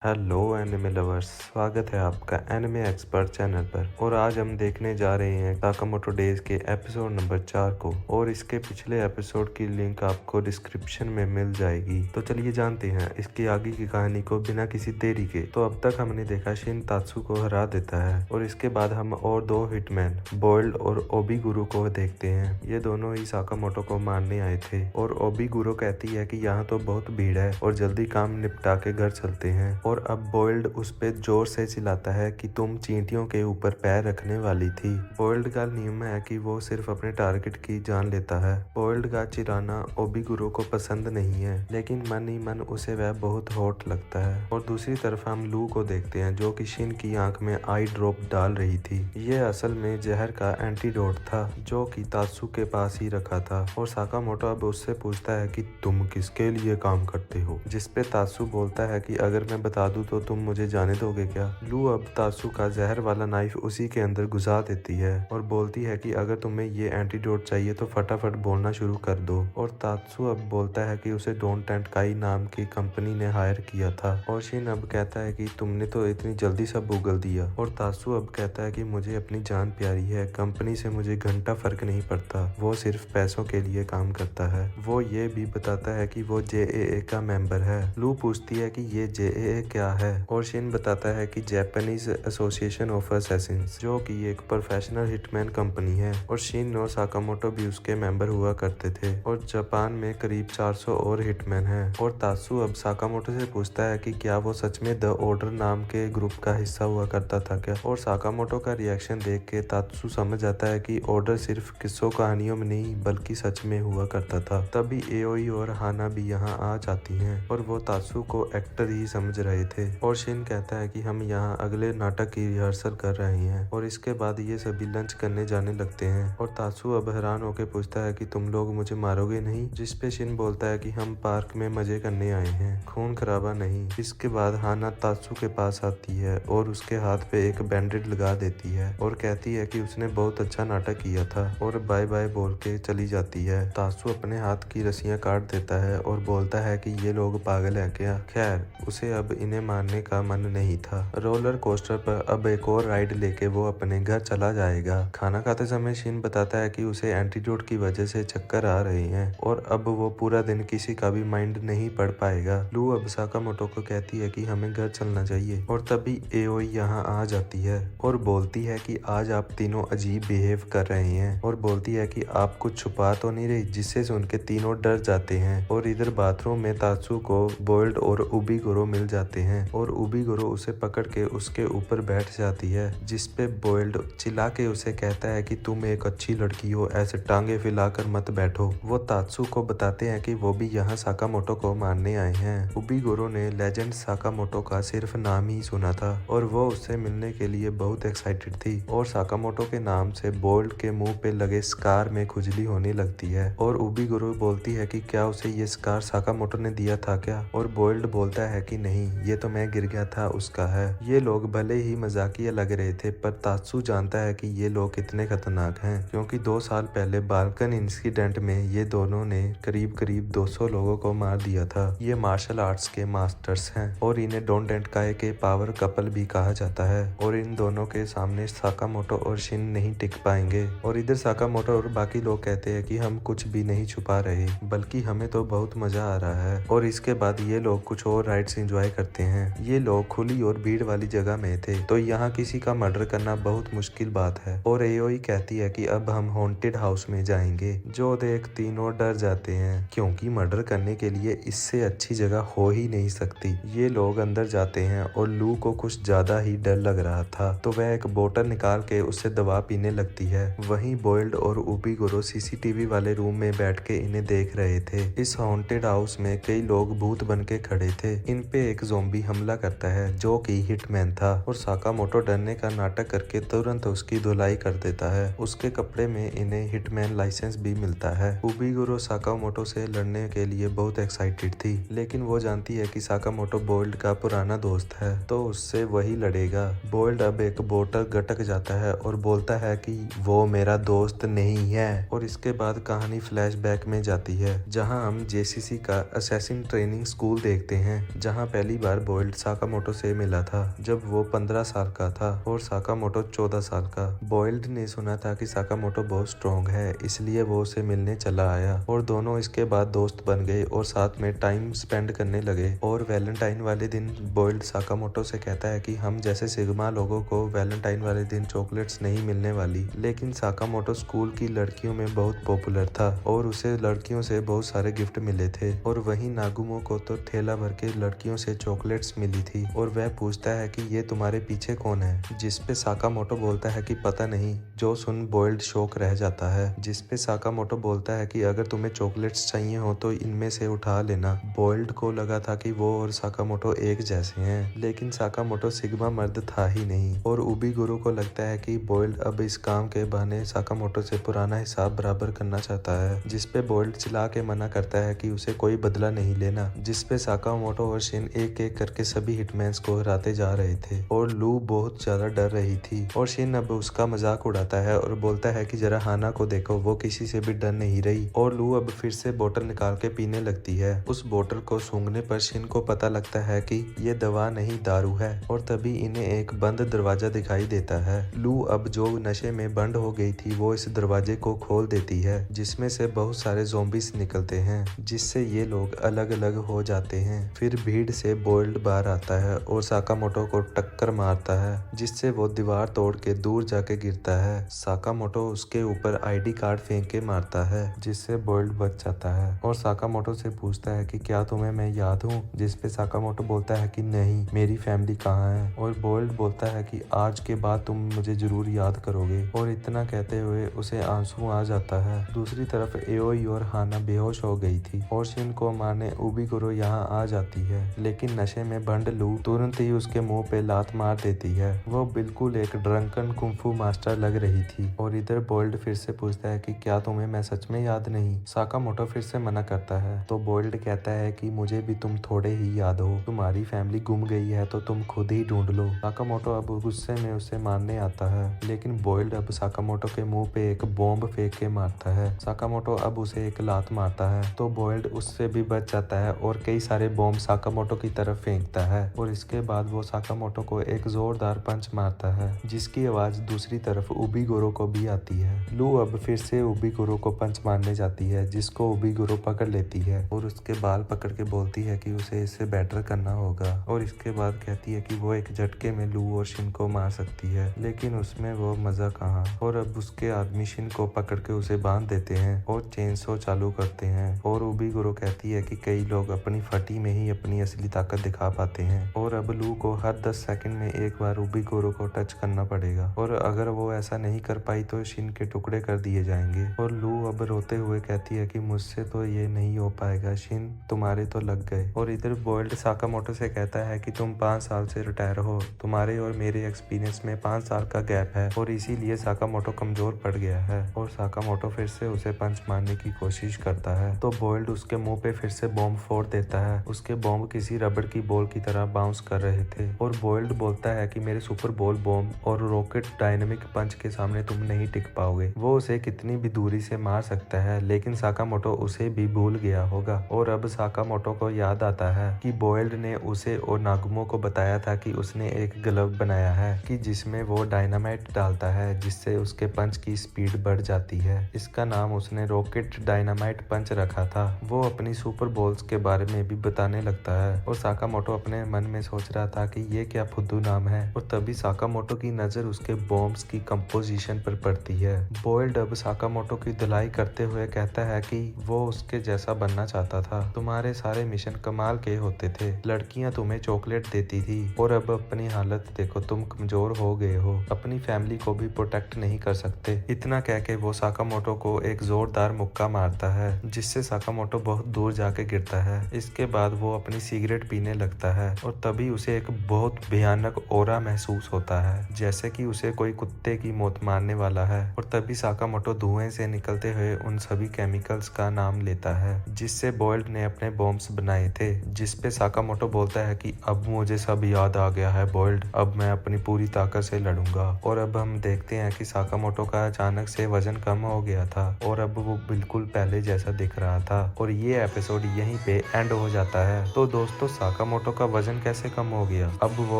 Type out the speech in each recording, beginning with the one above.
Hello anime lovers, स्वागत है आपका एनिमे एक्सपर्ट चैनल पर। और आज हम देखने जा रहे हैं साकामोटो डेज के एपिसोड नंबर 4 को। और इसके पिछले एपिसोड की लिंक आपको डिस्क्रिप्शन में मिल जाएगी। तो चलिए जानते हैं इसकी आगे की कहानी को बिना किसी देरी के। तो अब तक हमने देखा शिन तात्सु को हरा देता है और इसके बाद हम और दो हिटमैन बोल्ड और ओबीगुरु को देखते हैं। ये दोनों ही साकामोटो को मारने आए थे और ओबीगुरु कहती है कि यहाँ तो बहुत भीड़ है और जल्दी काम निपटा के घर चलते हैं। और अब बोल्ड उस पे जोर से चिल्लाता है कि तुम चींटियों के ऊपर पैर रखने वाली थी। बोल्ड का नियम है कि वो सिर्फ अपने टारगेट की जान लेता है। बोल्ड का चिल्लाना ओबीगुरु को पसंद नहीं है, लेकिन मन ही मन उसे वह बहुत हॉट लगता है। और दूसरी तरफ हम लू को देखते हैं जो कि शिन की आंख में आई ड्रॉप डाल रही थी। ये असल में जहर का एंटीडोट था जो कि तात्सु के पास ही रखा था। और साकामोटो अब उससे पूछता है कि तुम किसके लिए काम करते हो, जिसपे तात्सु बोलता है कि अगर मैं बता दूं तो तुम मुझे जाने दोगे क्या। लू अब तात्सु का जहर वाला नाइफ उसी के अंदर घुसा देती है और बोलती है कि अगर तुम्हें ये एंटीडोट चाहिए तो फटाफट बोलना शुरू कर दो। और तात्सु अब बोलता है कि उसे डोंट टेंट काई नाम की कंपनी ने हायर किया था। और शिन अब कहता है कि तुमने तो इतनी जल्दी सब उगल दिया। और तात्सु अब कहता है कि मुझे अपनी जान प्यारी है, कंपनी से मुझे घंटा फर्क नहीं पड़ता, वो सिर्फ पैसों के लिए काम करता है। वो ये भी बताता है कि वो JAA का मेंबर है। लू पूछती है कि ये JAA क्या है और शिन बताता है कि जापानीज एसोसिएशन ऑफ असैसिन्स, जो कि एक प्रोफेशनल हिटमैन कंपनी है। और शिन और साकामोटो भी उसके मेंबर हुआ करते थे। और जापान में करीब 400 और हिटमैन हैं। और तात्सु अब साकामोटो से पूछता है कि क्या वो सच में द ऑर्डर नाम के ग्रुप का हिस्सा हुआ करता था क्या। और साकामोटो का रिएक्शन देख के तात्सु समझ जाता है कि ऑर्डर सिर्फ किस्सों कहानियों में नहीं बल्कि सच में हुआ करता था। तभी एओई और हाना भी यहाँ आ जाती हैं और वो तात्सु को एक्टर ही समझ रहे थे। और शिन कहता है कि हम यहाँ अगले नाटक की रिहर्सल कर रहे हैं। और इसके बाद ये सभी लंच करने जाने लगते हैं। और तात्सु अब हैरान होकर पूछता है कि तुम लोग मुझे मारोगे नहीं, जिसपे शिन बोलता है कि हम पार्क में मजे करने आए हैं, खून खराबा नहीं। इसके बाद हाना तात्सु के पास आती है और उसके हाथ पे एक बैंडेड लगा देती है और कहती है कि उसने बहुत अच्छा नाटक किया था और बाय बाय बोल के चली जाती है। तात्सु अपने हाथ की रस्सियां काट देता है और बोलता है कि ये लोग पागल हैं क्या। खैर उसे अब इन्हें मारने का मन नहीं था। रोलर कोस्टर पर अब एक और राइड लेके वो अपने घर चला जाएगा। खाना खाते समय शिन बताता है कि उसे एंटीडोट की वजह से चक्कर आ रहे हैं और अब वो पूरा दिन किसी का भी माइंड नहीं पढ़ पाएगा। लू अब साकामोटो को कहती है कि हमें घर चलना चाहिए। और तभी एओई यहाँ आ जाती है और बोलती है कि आज आप तीनों अजीब बिहेव कर रहे हैं। और बोलती है कि आप कुछ छुपा तो नहीं रही, जिससे सुन के तीनों डर जाते हैं। और इधर बाथरूम में तात्सु को बोल्ड और ओबीगुरु मिल जाते हैं और ओबीगुरु उसे पकड़ के उसके ऊपर बैठ जाती है, जिसपे बोल्ड चिल्ला के उसे कहता है कि तुम एक अच्छी लड़की हो, ऐसे टांगे फैलाकर मत बैठो। वो तात्सु को बताते हैं कि वो भी यहाँ साकामोटो को मारने आए हैं। ओबीगुरु ने लेजेंड साकामोटो का सिर्फ नाम ही सुना था और वो उससे मिलने के लिए बहुत एक्साइटेड थी। और साकामोटो के नाम से बोल्ड के मुंह पे लगे स्कार में खुजली होने लगती है। और ओबीगुरु बोलती है कि क्या उसे ये स्कार साकामोटो ने दिया था क्या। और बोल्ड बोलता है कि नहीं, ये तो मैं गिर गया था उसका है। ये लोग भले ही मजाकिया लग रहे थे पर तात्सु जानता है कि ये लोग कितने खतरनाक हैं, क्योंकि 2 साल पहले बाल्कन इंसिडेंट में ये दोनों ने करीब 200 लोगों को मार दिया था। ये मार्शल आर्ट्स के मास्टर्स हैं और इन्हें डोंट एंड काय के पावर कपल भी कहा जाता है। और इन दोनों के सामने साकामोटो और शिन नहीं टिक पाएंगे। और इधर साकामोटो और बाकी लोग कहते हैं कि हम कुछ भी नहीं छुपा रहे, बल्कि हमें तो बहुत मजा आ रहा है। और इसके बाद ये लोग कुछ और राइड्स एंजॉय करते हैं। ये लोग खुली और भीड़ वाली जगह में थे, तो यहाँ किसी का मर्डर करना बहुत मुश्किल बात है। और एओई कहती है कि अब हम हॉन्टेड हाउस में जाएंगे, जो देख तीनों डर जाते हैं, क्योंकि मर्डर करने के लिए इससे अच्छी जगह हो ही नहीं सकती। ये लोग अंदर जाते हैं और लू को कुछ ज्यादा ही डर लग रहा था, तो वह एक बोतल निकाल के उससे दवा पीने लगती है। वहीं बोल्ड और ओबीगुरु सीसीटीवी वाले रूम में बैठ के इन्हें देख रहे थे। इस हॉन्टेड हाउस में कई लोग भूत बन के खड़े थे। इन पे एक ज़ॉम्बी हमला करता है जो कि हिटमैन था। और साकामोटो डरने का नाटक करके तुरंत उसकी धुलाई कर देता है। उसके कपड़े में इन्हें हिटमैन लाइसेंस भी मिलता है। ओबीगुरु साकामोटो से लड़ने के लिए बहुत एक्साइटेड थी, लेकिन वो जानती है कि साकामोटो बोल्ड का पुराना दोस्त है, तो उससे वही लड़ेगा। बोल्ड अब एक बोतल गटक जाता है और बोलता है कि वो मेरा दोस्त नहीं है। और इसके बाद कहानी फ्लैशबैक में जाती है, जहां हम जेसीसी का असैसिन ट्रेनिंग स्कूल देखते हैं, जहां पहली बार बार बोइल्ड साकामोटो से मिला था जब वो 15 साल का था और साकामोटो 14 साल का। बोइल्ड ने सुना था कि साकामोटो बहुत स्ट्रॉन्ग है, इसलिए वो उसे मिलने चला आया और दोनों इसके बाद दोस्त बन गए और साथ में टाइम स्पेंड करने लगे। और वैलेंटाइन वाले दिन बोइल्ड साकामोटो से कहता है कि हम जैसे सिग्मा लोगों को वैलेंटाइन वाले दिन चॉकलेट्स नहीं मिलने वाली। लेकिन साकामोटो स्कूल की लड़कियों में बहुत पॉपुलर था और उसे लड़कियों से बहुत सारे गिफ्ट मिले थे और वहीं नागुमो को तो ठेला भर के लड़कियों से चॉकलेट्स मिली थी। और वह पूछता है कि ये तुम्हारे पीछे कौन है, जिसपे साकामोटो बोलता है कि पता नहीं। जो सुन बोइल्ड शौक रह जाता है, जिसपे साकामोटो बोलता है कि अगर तुम्हें चॉकलेट्स चाहिए हो तो इनमें से उठा लेना। बोइल्ड को लगा था कि वो और साकामोटो एक जैसे हैं, लेकिन साकामोटो सिग्मा मर्द था ही नहीं। और उबिगुरो को लगता है कि बोइल्ड अब इस काम के बहाने साकामोटो से पुराना हिसाब बराबर करना चाहता है, जिसपे बोइल्ड चिल्ला के मना करता है कि उसे कोई बदला नहीं लेना। जिसपे साकामोटो और शिन एक एक करके सभी हिटमैन्स को हराते जा रहे थे और लू बहुत ज्यादा डर रही थी। और शिन अब उसका मजाक उड़ाता है और बोलता है कि जरा हाना को देखो, वो किसी से भी डर नहीं रही। और लू अब फिर से बोतल निकाल के पीने लगती है। उस बोतल को सूंघने पर शिन को पता लगता है कि ये दवा नहीं दारू है और तभी इन्हें एक बंद दरवाजा दिखाई देता है। लू अब जो नशे में बंद हो गई थी वो इस दरवाजे को खोल देती है, जिसमें से बहुत सारे ज़ॉम्बीज निकलते हैं, जिससे ये लोग अलग अलग हो जाते हैं। फिर भीड़ से बोइल्ड बाहर आता है और साकामोटो को टक्कर मारता है, जिससे वो दीवार तोड़ के दूर जाके गिरता है। साकामोटो उसके ऊपर आईडी कार्ड फेंक के मारता है, जिससे बोइल्ड बच जाता है और साकामोटो से पूछता है कि क्या तुम्हें मैं याद हूँ, जिसपे साकामोटो बोलता है कि नहीं, मेरी फैमिली कहाँ है। और बोइल्ड बोलता है कि आज के बाद तुम मुझे जरूर याद करोगे। और इतना कहते हुए उसे आंसू आ जाता है। दूसरी तरफ एओई और हाना बेहोश हो गई थी और शिन को मारने उबिगुरो यहाँ आ जाती है, लेकिन नशे में बंड लू तुरंत ही उसके मुंह पे लात मार देती है। वो बिल्कुल एक ड्रंकन कुंफू मास्टर लग रही थी। और इधर बोइल्ड फिर से पूछता है कि क्या तुम्हें मैं सच में याद नहीं। साकामोटो फिर से मना करता है तो बोइल्ड कहता है कि मुझे भी तुम थोड़े ही याद हो, तुम्हारी फैमिली गुम गई है तो तुम खुद ही ढूंढ लो। साकामोटो अब गुस्से में उसे मारने आता है, लेकिन बोइल्ड अब साकामोटो के मुंह पे एक बॉम्ब फेंक के मारता है। साकामोटो अब उसे एक लात मारता है तो बोइल्ड उससे भी बच जाता है और कई सारे बॉम्ब साकामोटो की तरफ फेंकता है। और इसके बाद वो साकामोटो को एक जोरदार पंच मारता है, जिसकी आवाज दूसरी तरफ उबिगुरो को भी आती है। लू अब फिर से उबिगुरो को पंच मारने जाती है, जिसको उबिगुरो पकड़ लेती है और उसके बाल पकड़ के बोलती है कि उसे इससे बेटर करना होगा। और इसके बाद कहती है कि वो एक झटके में लू और शिन को मार सकती है, लेकिन उसमें वो मजा कहाँ। और अब उसके आदमी शिन को पकड़ के उसे बांध देते हैं और चेनसो चालू करते हैं। और उबिगुरो कहती है कि कई लोग अपनी फटी में ही अपनी असली ताकत दिखा पाते हैं और अब लू को हर 10 सेकंड में एक बार उबिगुरो को टच करना पड़ेगा, और अगर वो ऐसा नहीं कर पाई तो शिन के टुकड़े कर दिए जाएंगे। और लू अब रोते हुए कहती है कि मुझसे तो ये नहीं हो पाएगा शिन, तुम्हारे तो लग गए। और इधर बोइल्ड साकामोटो से कहता है कि तुम 5 साल से रिटायर हो, तुम्हारे और मेरे एक्सपीरियंस में 5 साल का गैप है और इसीलिए साकामोटो कमजोर पड़ गया है। और साकामोटो फिर से उसे पंच मारने की कोशिश करता है तो बोइल्ड उसके मुंह पे फिर से बॉम्ब फोड़ देता है। उसके बॉम्ब किसी रबड़ की बॉल की तरह बाउंस कर रहे थे और बोइल्ड बोलता है कि मेरे सुपर बॉल बॉम्ब और रॉकेट डायनेमिक पंच के सामने तुम नहीं टिक पाओगे। वो उसे कितनी भी दूरी से मार सकता है, लेकिन साकामोटो उसे भी भूल गया होगा। और अब साकामोटो को याद आता है कि बोइल्ड ने उसे और नागुमो को बताया था कि उसने एक ग्लव बनाया है कि जिसमें वो डायनामाइट डालता है, जिससे उसके पंच की स्पीड बढ़ जाती है। इसका नाम उसने रॉकेट डायनामाइट पंच रखा था। वो अपनी सुपर बॉल्स के बारे में भी बताने लगता है और साकामोटो अपने मन में सोच रहा था कि ये क्या फुद्दू नाम है। और तभी साकामोटो की नजर उसके बॉम्ब्स की कंपोजिशन पर पड़ती है। बोइल्ड अब साकामोटो की धुलाई करते हुए कहता है कि वो उसके जैसा बनना चाहता था। तुम्हारे सारे मिशन कमाल के होते थे, लड़कियां तुम्हें चॉकलेट देती थी और अब अपनी हालत देखो, तुम कमजोर हो गए हो, अपनी फैमिली को भी प्रोटेक्ट नहीं कर सकते। इतना कह के वो साकामोटो को एक जोरदार मुक्का मारता है, जिससे साकामोटो बहुत दूर जाके गिरता है। इसके बाद वो अपनी सिगरेट पीने लगता है और तभी उसे एक बहुत भयानक ओरा महसूस होता है, जैसे कि उसे कोई कुत्ते की मौत मारने वाला है। और तभी साकामोटो धुएं से निकलते हुए उन सभी केमिकल्स का नाम लेता है जिससे बोइल्ड ने अपने बॉम्ब्स बनाए थे, जिसपे साकामोटो बोलता है कि अब मुझे सब याद आ गया है बोइल्ड, अब मैं अपनी पूरी ताकत से लड़ूंगा। और अब हम देखते हैं कि साकामोटो का अचानक से वजन कम हो गया था और अब वो बिल्कुल पहले जैसा दिख रहा था। और ये एपिसोड यहीं पे एंड हो जाता है। तो दोस्तों साकामोटो का वजन कैसे कम हो गया, अब वो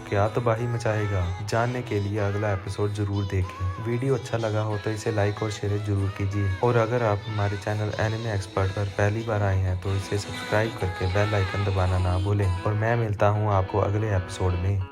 क्या तबाही मचाएगा, जानने के लिए अगला एपिसोड जरूर देखें। वीडियो अच्छा लगा हो तो इसे लाइक और शेयर जरूर कीजिए और अगर आप हमारे चैनल एनिमे एक्सपर्ट पर पहली बार आए हैं तो इसे सब्सक्राइब करके बेल आइकन दबाना ना भूलें और मैं मिलता हूँ आपको अगले एपिसोड में।